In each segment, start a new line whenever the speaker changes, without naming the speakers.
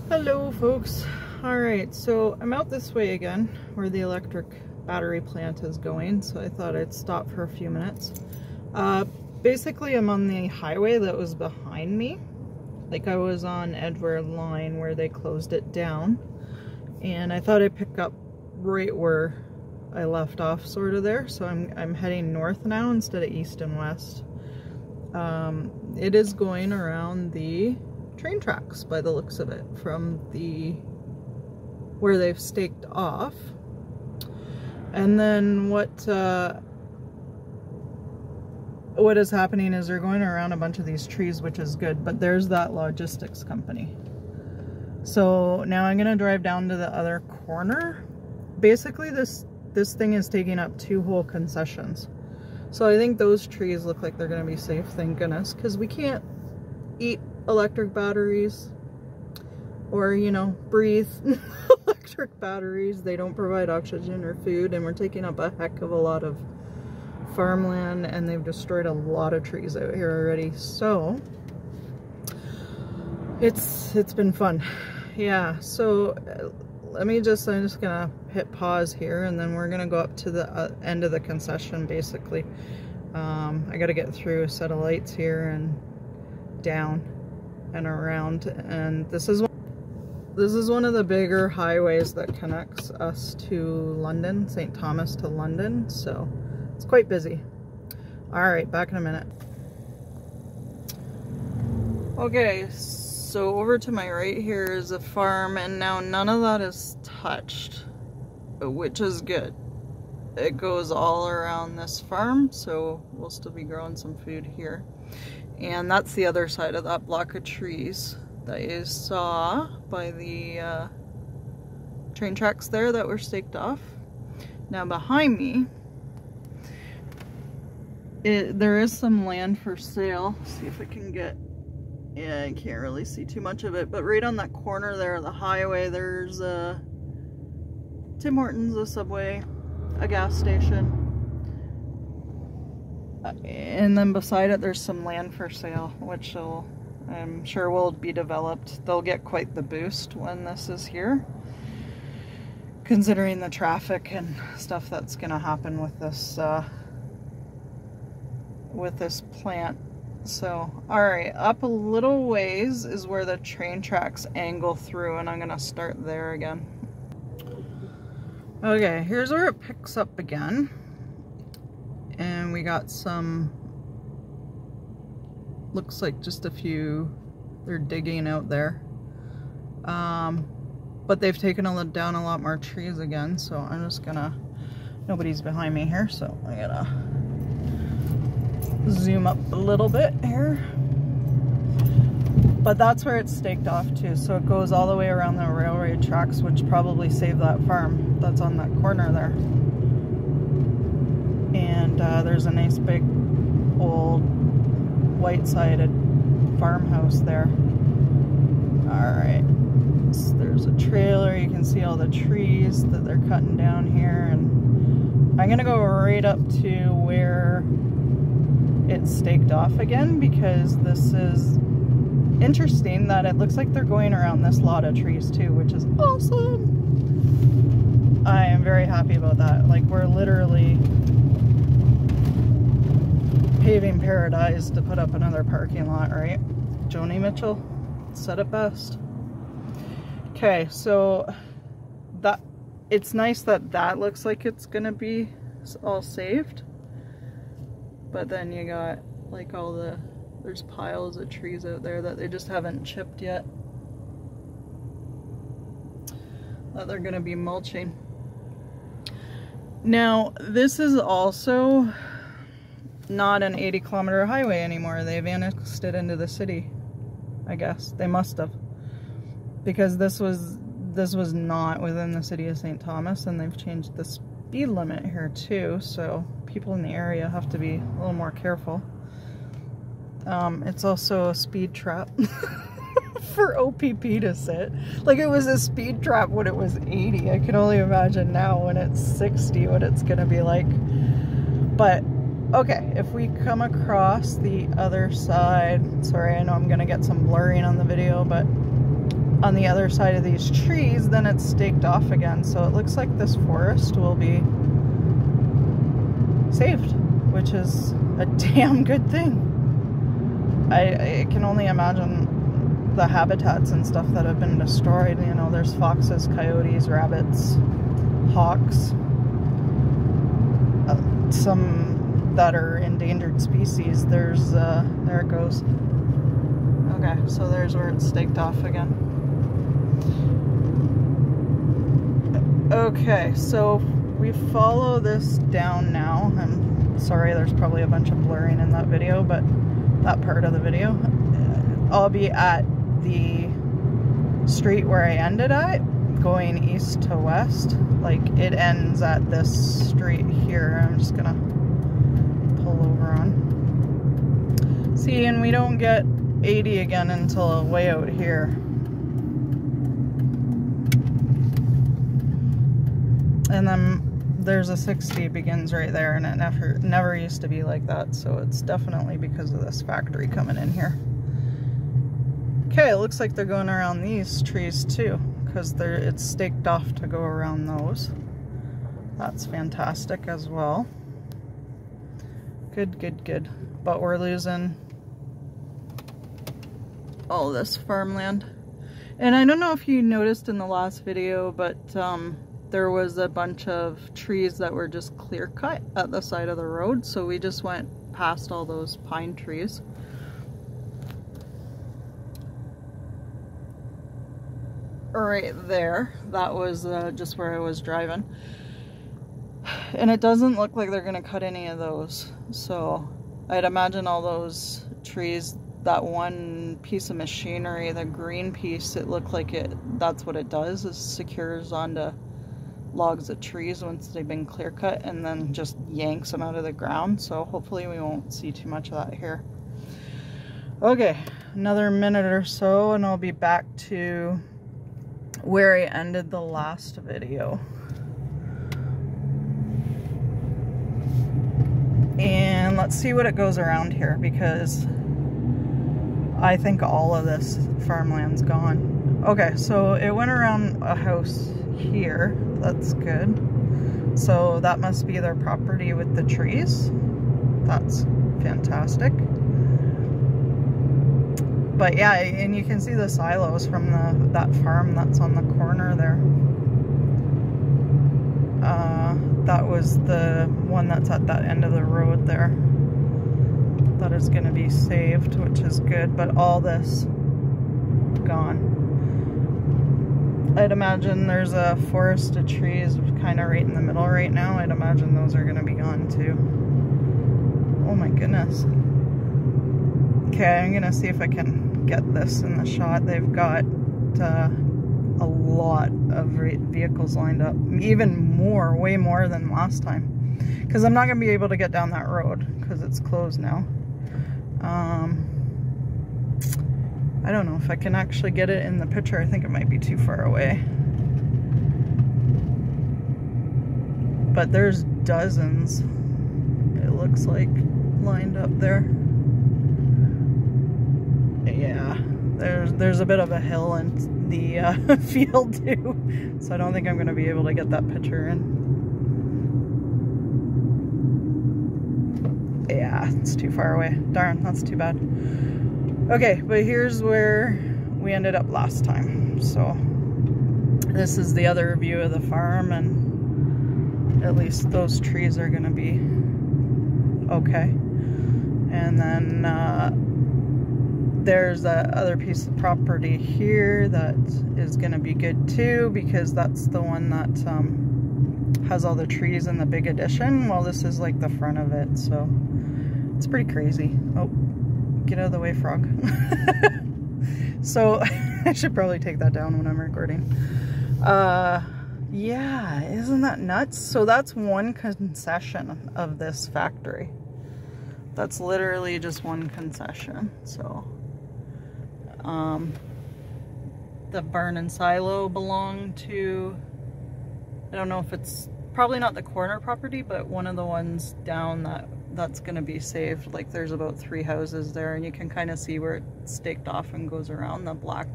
Hello folks. Alright, so I'm out this way again where the electric battery plant is going, so I thought I'd stop for a few minutes. Basically I'm on the highway that was behind me. Like I was on Edward Line where they closed it down, and I thought I'd pick up right where I left off sort of there, so I'm heading north now instead of east and west. It is going around the train tracks by the looks of it, from the where they've staked off. And then what is happening is they're going around a bunch of these trees, which is good, but there's that logistics company. So now I'm gonna drive down to the other corner. Basically this thing is taking up 2 whole concessions. So I think those trees look like they're gonna be safe, thank goodness, because we can't eat electric batteries or, you know, breathe electric batteries. They don't provide oxygen or food, and we're taking up a heck of a lot of farmland, and they've destroyed a lot of trees out here already. So it's been fun. Yeah, so I'm just gonna hit pause here, and then we're gonna go up to the end of the concession basically. I gotta get through a set of lights here and down and around, and this is one of the bigger highways that connects us to London, St. Thomas to London, so it's quite busy. Alright, back in a minute. Okay, so over to my right here is a farm, and now none of that is touched, which is good. It goes all around this farm, so we'll still be growing some food here. And that's the other side of that block of trees that you saw by the train tracks there that were staked off. Now behind me, there is some land for sale. See if I can get, yeah, I can't really see too much of it, but right on that corner there of the highway, there's a Tim Hortons, a Subway, a gas station. And then beside it there's some land for sale, which I'm sure will be developed. They'll get quite the boost when this is here, considering the traffic and stuff that's gonna happen with this plant. So alright, up a little ways is where the train tracks angle through, and I'm gonna start there again. Okay, here's where it picks up again. And we got some, looks like just a few, they're digging out there. But they've taken down a lot more trees again, so I'm just gonna, nobody's behind me here, so I gotta zoom up a little bit here. But that's where it's staked off to, so it goes all the way around the railroad tracks, which probably saved that farm that's on that corner there. And there's a nice big old white-sided farmhouse there. Alright, so there's a trailer, you can see all the trees that they're cutting down here, and I'm gonna go right up to where it's staked off again, because this is interesting that it looks like they're going around this lot of trees too, which is awesome. I am very happy about that. Like, we're literally paving paradise to put up another parking lot, right? Joni Mitchell said it best. Okay, so that it's nice that looks like it's gonna be all saved, but then you got like there's piles of trees out there that they just haven't chipped yet, that they're gonna be mulching. Now this is also not an 80-kilometer highway anymore. They've annexed it into the city, I guess. They must have, because this was not within the city of St. Thomas, and they've changed the speed limit here too, so people in the area have to be a little more careful. It's also a speed trap for OPP to sit. Like, it was a speed trap when it was 80. I can only imagine now when it's 60 what it's gonna be like. But okay, if we come across the other side, sorry, I know I'm gonna get some blurring on the video, but on the other side of these trees, then it's staked off again. So it looks like this forest will be saved, which is a damn good thing. I can only imagine the habitats and stuff that have been destroyed. You know, there's foxes, coyotes, rabbits, hawks, some that are endangered species. There's, there it goes. Okay, so there's where it's staked off again. Okay, so we follow this down now. I'm sorry, there's probably a bunch of blurring in that video, but that part of the video. I'll be at the street where I ended at, going east to west. Like, it ends at this street here. I'm just gonna pull over on. See, and we don't get 80 again until way out here. And then there's a 60 begins right there, and it never used to be like that, so it's definitely because of this factory coming in here. Okay, it looks like they're going around these trees too, because it's staked off to go around those. That's fantastic as well. Good, good, good. But we're losing all this farmland. And I don't know if you noticed in the last video, but there was a bunch of trees that were just clear cut at the side of the road, so we just went past all those pine trees. Right there, that was just where I was driving, and it doesn't look like they're gonna cut any of those, so I'd imagine all those trees, that one piece of machinery, the green piece, it looked like that's what it does, is secures onto logs of trees once they've been clear cut, and then just yanks them out of the ground. So hopefully we won't see too much of that here. Okay, another minute or so and I'll be back to where I ended the last video. And let's see what it goes around here, because I think all of this farmland's gone. Okay, so it went around a house here. That's good. So that must be their property with the trees. That's fantastic. But yeah, and you can see the silos from that farm that's on the corner there. That was the one that's at that end of the road there. That is going to be saved, which is good, but all this gone. I'd imagine there's a forest of trees kind of right in the middle right now. I'd imagine those are going to be gone too. Oh my goodness. Okay, I'm going to see if I can get this in the shot. They've got a lot of vehicles lined up. Even more, way more than last time. Because I'm not going to be able to get down that road because it's closed now. I don't know if I can actually get it in the picture. I think it might be too far away. But there's dozens, it looks like, lined up there. Yeah, there's a bit of a hill in the field too, so I don't think I'm going to be able to get that picture in. Yeah, it's too far away. Darn, that's too bad. Okay, but here's where we ended up last time. So this is the other view of the farm, and at least those trees are gonna be okay. And then there's that other piece of property here that is gonna be good too, because that's the one that has all the trees in the big addition. Well, this is like the front of it, so it's pretty crazy. Oh, get out of the way, frog. So I should probably take that down when I'm recording. Yeah, isn't that nuts? So that's one concession of this factory. That's literally just one concession. So the barn and silo belong to, I don't know if it's, probably not the corner property, but one of the ones down that's going to be saved. Like, there's about 3 houses there, and you can kind of see where it's staked off and goes around, the black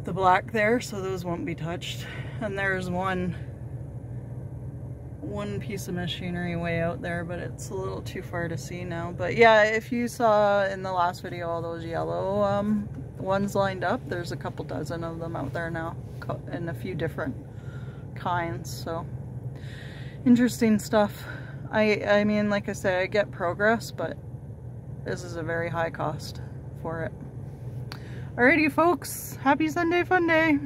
the black there, so those won't be touched. And there's one piece of machinery way out there, but it's a little too far to see now. But yeah, if you saw in the last video all those yellow ones lined up, there's a couple dozen of them out there now in a few different kinds. So interesting stuff. I mean, like I say, I get progress, but this is a very high cost for it. Alrighty folks, happy Sunday fun day.